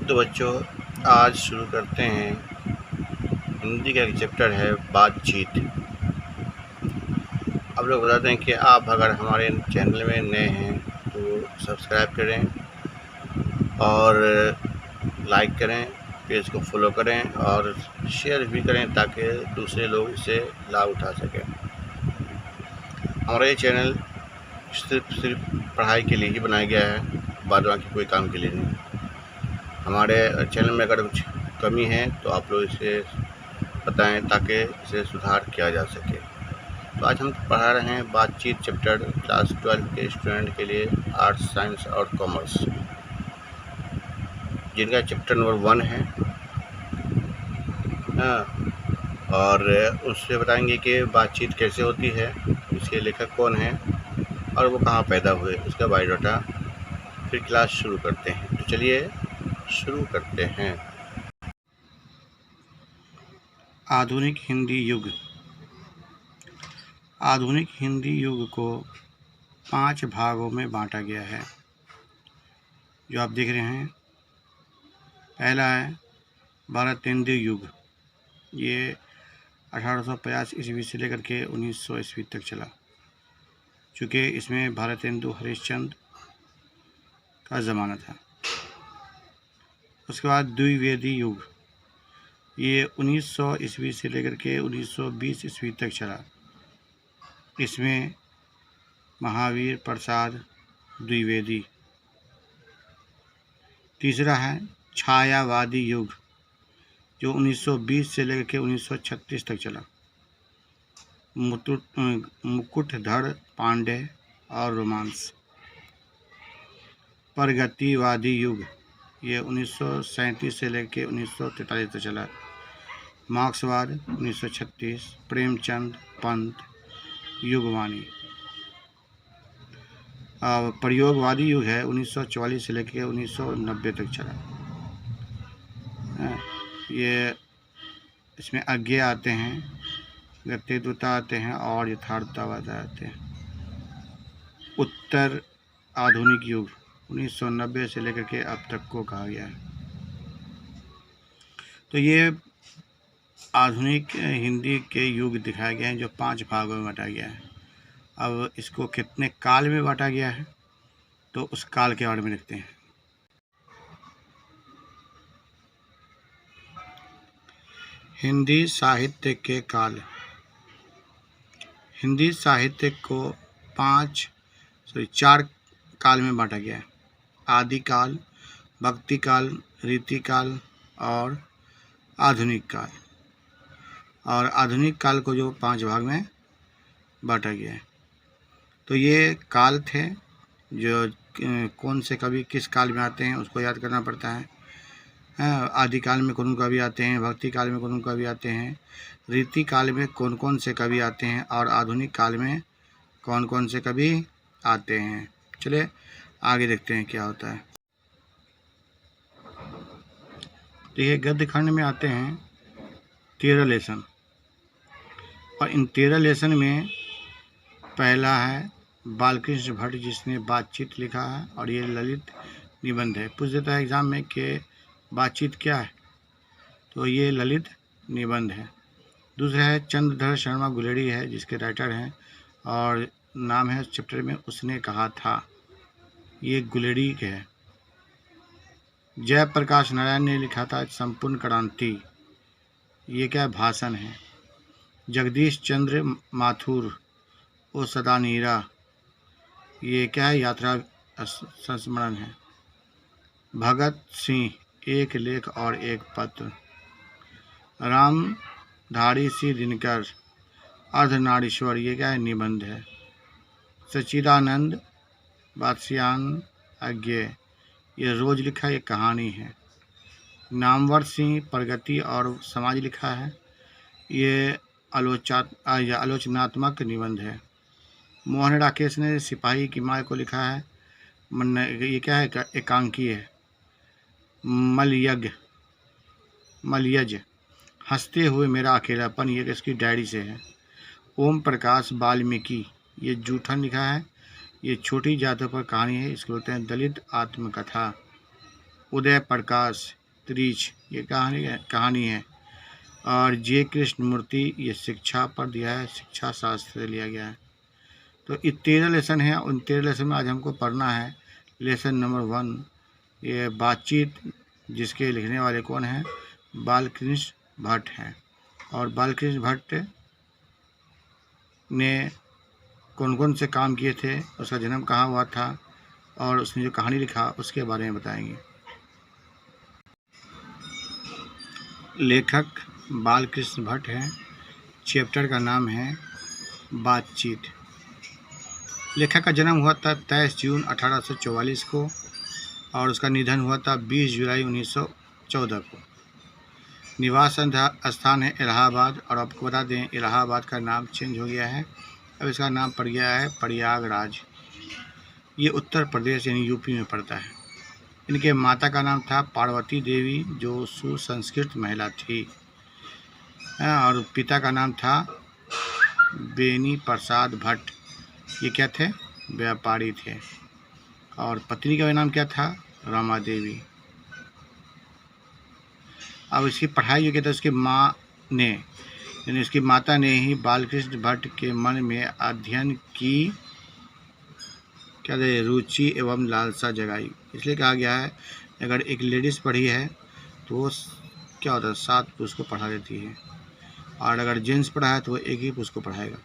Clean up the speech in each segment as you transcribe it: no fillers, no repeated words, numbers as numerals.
तो बच्चों, आज शुरू करते हैं। हिंदी का एक चैप्टर है बातचीत। आप लोग बताते हैं कि आप अगर हमारे चैनल में नए हैं तो सब्सक्राइब करें और लाइक करें, पेज को फॉलो करें और शेयर भी करें ताकि दूसरे लोग इससे लाभ उठा सकें। हमारा ये चैनल सिर्फ पढ़ाई के लिए ही बनाया गया है, बाद बाकी कोई काम के लिए नहीं। हमारे चैनल में अगर कुछ कमी है तो आप लोग इसे बताएं ताकि इसे सुधार किया जा सके। तो आज हम पढ़ा रहे हैं बातचीत चैप्टर क्लास 12 के स्टूडेंट के लिए, आर्ट्स, साइंस और कॉमर्स, जिनका चैप्टर नंबर 1 है। और उससे बताएंगे कि बातचीत कैसे होती है, इसके लेखक कौन है और वो कहाँ पैदा हुए, उसका बायोडाटा। फिर क्लास शुरू करते हैं। तो चलिए शुरू करते हैं। आधुनिक हिंदी युग। आधुनिक हिंदी युग को 5 भागों में बांटा गया है, जो आप देख रहे हैं। पहला है भारतेंदु युग। ये 1850 ईस्वी से लेकर के 1900 ईस्वी तक चला, चूँकि इसमें भारतेंदु हरिश्चंद्र का ज़माना था। उसके बाद द्विवेदी युग, ये 1900 ईस्वी से लेकर के 1920 ईस्वी तक चला। इसमें महावीर प्रसाद द्विवेदी। तीसरा है छायावादी युग, जो 1920 से लेकर के 1936 तक चला। मुकुटधर पांडे और रोमांस। प्रगतिवादी युग, ये 1937 से लेकर के 1943 तक चला। मार्क्सवाद 1936। प्रेमचंद, पंत, युगवानी। प्रयोगवादी युग है 1944 से लेकर 1990 तक चला। ये इसमें आगे आते हैं, व्यक्तित्वता आते हैं और यथार्थवाद आते हैं। उत्तर आधुनिक युग 1990 से लेकर के अब तक को कहा गया है। तो ये आधुनिक हिंदी के युग दिखाए गए हैं, जो 5 भागों में बांटा गया है। अब इसको कितने काल में बांटा गया है, तो उस काल के बारे में लिखते हैं। हिंदी साहित्य के काल। हिंदी साहित्य को 4 काल में बांटा गया है। आदिकाल, भक्तिकाल, रीतिकाल और आधुनिक काल। और आधुनिक काल को जो 5 भाग में बांटा गया है। तो ये काल थे, जो कौन से कवि किस काल में आते हैं उसको याद करना पड़ता है। आदिकाल में कौन कवि आते हैं, भक्ति काल में कौन कवि आते हैं, रीति काल में कौन कौन से कवि आते हैं और आधुनिक काल में कौन कौन से कवि आते हैं। चलिए आगे देखते हैं क्या होता है। तो ये गद्य खंड में आते हैं 13 लेसन, और इन 13 लेसन में पहला है बालकृष्ण भट्ट, जिसने बातचीत लिखा है, और ये ललित निबंध है। पूछ देता है एग्जाम में कि बातचीत क्या है, तो ये ललित निबंध है। दूसरा है चंद्रधर शर्मा गुलेरी है, जिसके राइटर हैं, और नाम है चैप्टर में उसने कहा था, ये गुलेरी के है। जयप्रकाश नारायण ने लिखा था संपूर्ण क्रांति, ये क्या भाषण है। जगदीश चंद्र माथुर, ओ सदा नीरा, ये क्या है, यात्रा संस्मरण है। भगत सिंह, एक लेख और एक पत्र। रामधारी सिंह दिनकर, अर्धनारीश्वर, ये क्या है, निबंध है। सच्चिदानंद बादशियान अज्ञे, ये रोज लिखा, ये कहानी है। नामवर सिंह प्रगति और समाज लिखा है, ये आलोचनात्मक निबंध है। मोहन राकेश ने सिपाही की माँ को लिखा है, ये क्या है, एकांकी है। मलयज, हंसते हुए मेरा अकेलापन, ये इसकी डायरी से है। ओम प्रकाश वाल्मीकि, ये जूठन लिखा है, ये छोटी जातों पर कहानी है, इसको बोलते हैं दलित आत्मकथा। उदय प्रकाश त्रिच, ये कहानी है। और जे कृष्णमूर्ति, ये शिक्षा पर दिया है, शिक्षा शास्त्र से लिया गया है। तो ये 13 लेसन है। उन 13 लेसन में आज हमको पढ़ना है लेसन नंबर 1, ये बातचीत, जिसके लिखने वाले कौन हैं? बालकृष्ण भट्ट हैं। और बालकृष्ण भट्ट ने कौन कौन से काम किए थे, उसका जन्म कहाँ हुआ था, और उसने जो कहानी लिखा उसके बारे में बताएंगे। लेखक बालकृष्ण भट्ट हैं। चैप्टर का नाम है बातचीत। लेखक का जन्म हुआ था 23 जून 1844 को, और उसका निधन हुआ था 20 जुलाई 1914 को। निवास स्थान है इलाहाबाद, और आपको बता दें इलाहाबाद का नाम चेंज हो गया है, अब इसका नाम पड़ गया है प्रयागराज। ये उत्तर प्रदेश यानी यूपी में पड़ता है। इनके माता का नाम था पार्वती देवी, जो सुसंस्कृत महिला थी, और पिता का नाम था बेनी प्रसाद भट्ट, ये क्या थे? व्यापारी थे। और पत्नी का नाम क्या था? रमा देवी। अब इसकी पढ़ाई जो किया था उसकी माँ ने, यानी उसकी माता ने ही बालकृष्ण भट्ट के मन में अध्ययन की क्या रुचि एवं लालसा जगाई। इसलिए कहा गया है अगर एक लेडीज़ पढ़ी है तो वो क्या होता है 7 पुरुष को पढ़ा देती है, और अगर जेंट्स पढ़ा है तो वो एक ही पुरुष को पढ़ाएगा।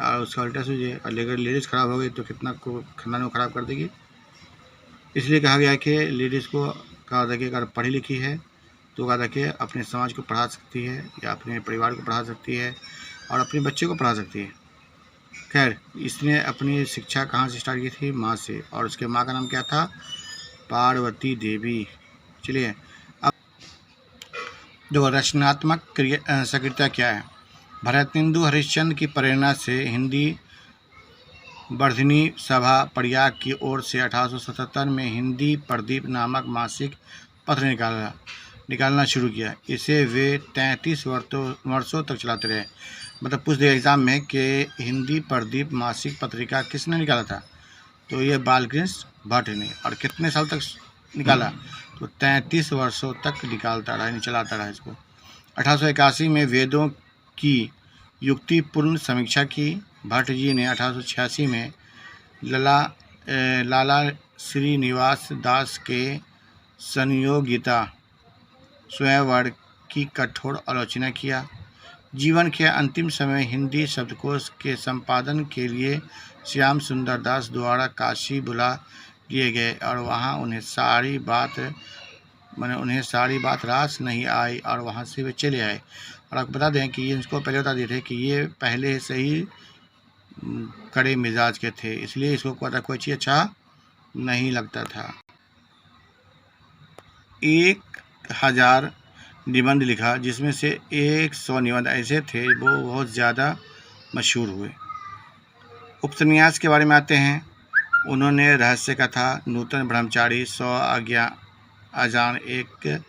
और उसका उल्टा सोचिए, अगर लेडीज़ ख़राब हो गई तो कितना को खानदान को ख़राब कर देगी। इसलिए कहा गया है कि लेडीज़ को कहा था कि अगर पढ़ी लिखी है तो कहा था कि अपने समाज को पढ़ा सकती है, या अपने परिवार को पढ़ा सकती है, और अपने बच्चे को पढ़ा सकती है। खैर, इसने अपनी शिक्षा कहाँ से स्टार्ट की थी? माँ से। और उसके माँ का नाम क्या था? पार्वती देवी। चलिए अब देखो रचनात्मक सक्रियता क्या है। भरतेंदु हरिश्चंद्र की प्रेरणा से हिंदी वर्धिनी सभा प्रयाग की ओर से 1877 में हिंदी प्रदीप नामक मासिक पत्र निकालना शुरू किया। इसे वे 33 वर्षों तक चलाते रहे। मतलब पूछ दिया एग्जाम में कि हिंदी प्रदीप मासिक पत्रिका किसने निकाला था, तो ये बालकृष्ण भट्ट ने। और कितने साल तक निकाला? तो 33 वर्षों तक निकालता रहा, चलाता रहा इसको। 1881 में वेदों की युक्तिपूर्ण समीक्षा की। भट्ट जी ने 1886 में लाला श्रीनिवास दास के संयोगिता स्वयंवर की कठोर आलोचना किया। जीवन के अंतिम समय हिंदी शब्दकोश के संपादन के लिए श्याम सुंदर दास द्वारा काशी बुला लिए गए, और वहाँ उन्हें सारी बात रास नहीं आई, और वहाँ से वे चले आए। और आपको बता दें कि ये इसको पहले बता दिए थे कि ये पहले से ही कड़े मिजाज के थे, इसलिए इसको कोई चीज़ अच्छा नहीं लगता था। 1000 निबंध लिखा, जिसमें से 100 निबंध ऐसे थे वो बहुत ज़्यादा मशहूर हुए। उपन्यास के बारे में आते हैं। उन्होंने रहस्य कथा, नूतन ब्रह्मचारी, 100 आज्ञा, अजान, एक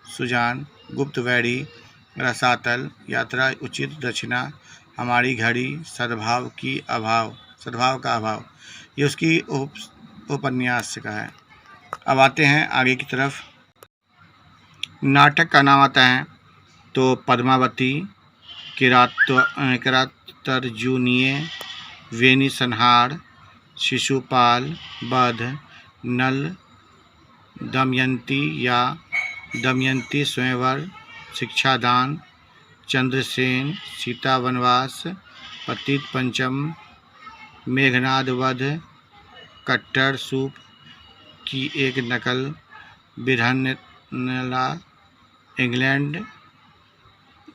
सुजान, गुप्तवैरी, रसातल, यात्रा उचित दक्षिणा, हमारी घड़ी, सद्भाव का अभाव, ये उसकी उपन्यास का है। अब आते हैं आगे की तरफ। नाटक का नाम आता है तो पद्मावती, किरातर्जुनीय, वेनी संहार, शिशुपाल, वध, नल, दमयंती या दमयंती स्वयंवर, शिक्षादान, चंद्रसेन, सीता वनवास, पतित पंचम, मेघनाद वध, कट्टर सूप की एक नकल, बिरहनला, इंग्लैंड,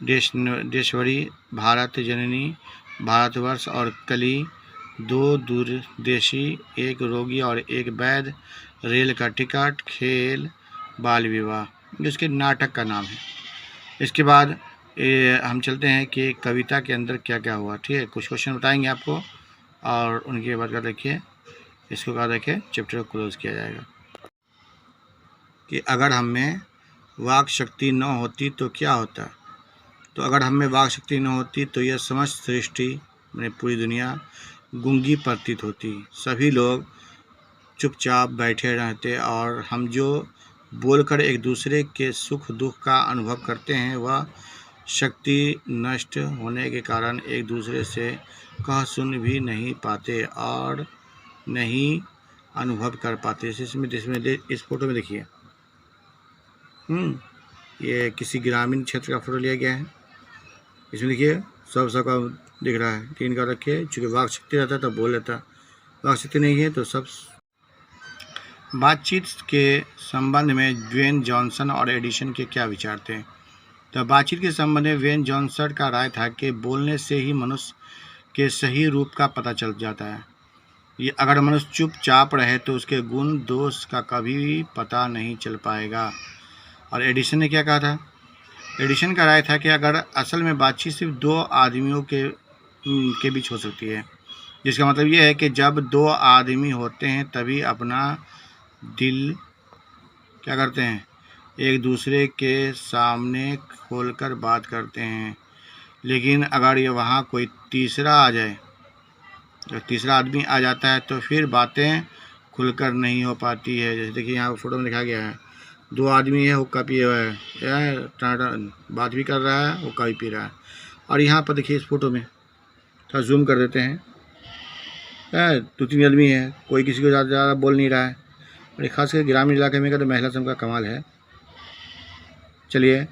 देशवरी, भारत जननी, भारतवर्ष, और कली, 2 दूरदेशी, एक रोगी और एक वैद्य, रेल का टिकट, खेल, बाल विवाह, जिसके नाटक का नाम है। इसके बाद हम चलते हैं कि कविता के अंदर क्या क्या हुआ। ठीक है, कुछ क्वेश्चन बताएंगे आपको, और उनके बाद का देखिए इसको क्या देखिए चैप्टर को क्लोज किया जाएगा। कि अगर हम में वाक शक्ति न होती तो क्या होता। तो अगर हम में वाक शक्ति न होती तो यह समस्त सृष्टि, पूरी दुनिया गूंगी प्रतीत होती। सभी लोग चुपचाप बैठे रहते और हम जो बोलकर एक दूसरे के सुख दुख का अनुभव करते हैं वह शक्ति नष्ट होने के कारण एक दूसरे से कह सुन भी नहीं पाते और नहीं अनुभव कर पाते। इसमें इस फोटो में देखिए, ये किसी ग्रामीण क्षेत्र का फोटो लिया गया है। इसमें देखिए सबका दिख रहा है, तीन का रखे, चूँकि वाक शक्ति रहता है तब बोल लेता, वाक शक्ति नहीं है तो सब। बातचीत के संबंध में ड्वेन जॉनसन और एडिसन के क्या विचार थे? तो बातचीत के संबंध में ड्वेन जॉनसन का राय था कि बोलने से ही मनुष्य के सही रूप का पता चल जाता है। ये अगर मनुष्य चुपचाप रहे तो उसके गुण दोष का कभी भी पता नहीं चल पाएगा। और एडिसन ने क्या कहा था? एडिसन का राय था कि अगर असल में बातचीत सिर्फ दो आदमियों के बीच हो सकती है, जिसका मतलब ये है कि जब दो आदमी होते हैं तभी अपना दिल क्या करते हैं, एक दूसरे के सामने खोलकर बात करते हैं। लेकिन अगर ये वहाँ कोई तीसरा आ जाए, जब तीसरा आदमी आ जाता है तो फिर बातें खुलकर नहीं हो पाती है। जैसे देखिए यहाँ फोटो में दिखाया गया है, दो आदमी है, हुक्का पिए हुआ है, बात भी कर रहा है, हुक्का भी पी रहा है। और यहाँ पर देखिए इस फोटो में थोड़ा जूम कर देते हैं, दो तीन आदमी है, कोई किसी को ज़्यादा बोल नहीं रहा है। और खासकर ग्रामीण इलाके में का तो महिला समूह का कमाल है। चलिए,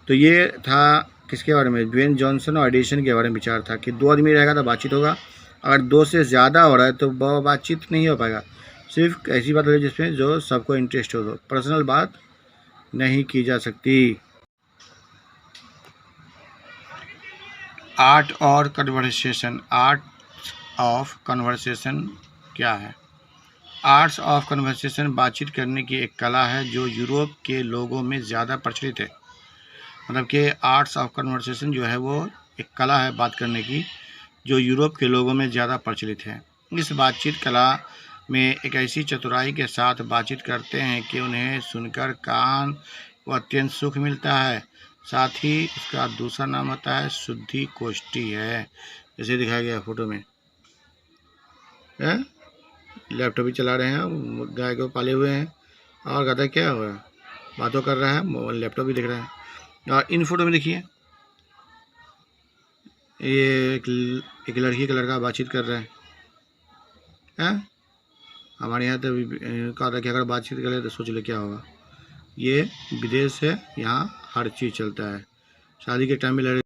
तो ये था किसके बारे में? ड्वेन जॉनसन और एडिसन के बारे में विचार था कि दो आदमी रहेगा तो बातचीत होगा, अगर दो से ज़्यादा हो रहा है तो बातचीत नहीं हो पाएगा। सिर्फ ऐसी बात होगी जिसमें जो सबको इंटरेस्ट हो, पर्सनल बात नहीं की जा सकती। आर्ट और कन्वर्सेशन। आर्ट ऑफ कन्वर्सेशन क्या है? आर्ट्स ऑफ कन्वर्सेशन बातचीत करने की एक कला है जो यूरोप के लोगों में ज़्यादा प्रचलित है। मतलब कि आर्ट्स ऑफ कन्वर्सेशन जो है वो एक कला है बात करने की जो यूरोप के लोगों में ज़्यादा प्रचलित है। इस बातचीत कला में एक ऐसी चतुराई के साथ बातचीत करते हैं कि उन्हें सुनकर कान को अत्यंत सुख मिलता है। साथ ही इसका दूसरा नाम होता है शुद्धि कोष्ठी है, जैसे दिखाया गया फोटो में। लैपटॉप भी चला रहे हैं, गाय को पाले हुए हैं, और कहता है क्या हो रहा है, बातों कर रहा है, लैपटॉप भी दिख रहा है। और इन फोटो में देखिए ये एक लड़की का लड़का बातचीत कर रहा है। हमारे यहाँ तो कहा था कि अगर बातचीत करें तो सोच ले क्या होगा। ये विदेश है, यहाँ हर चीज़ चलता है। शादी के टाइम में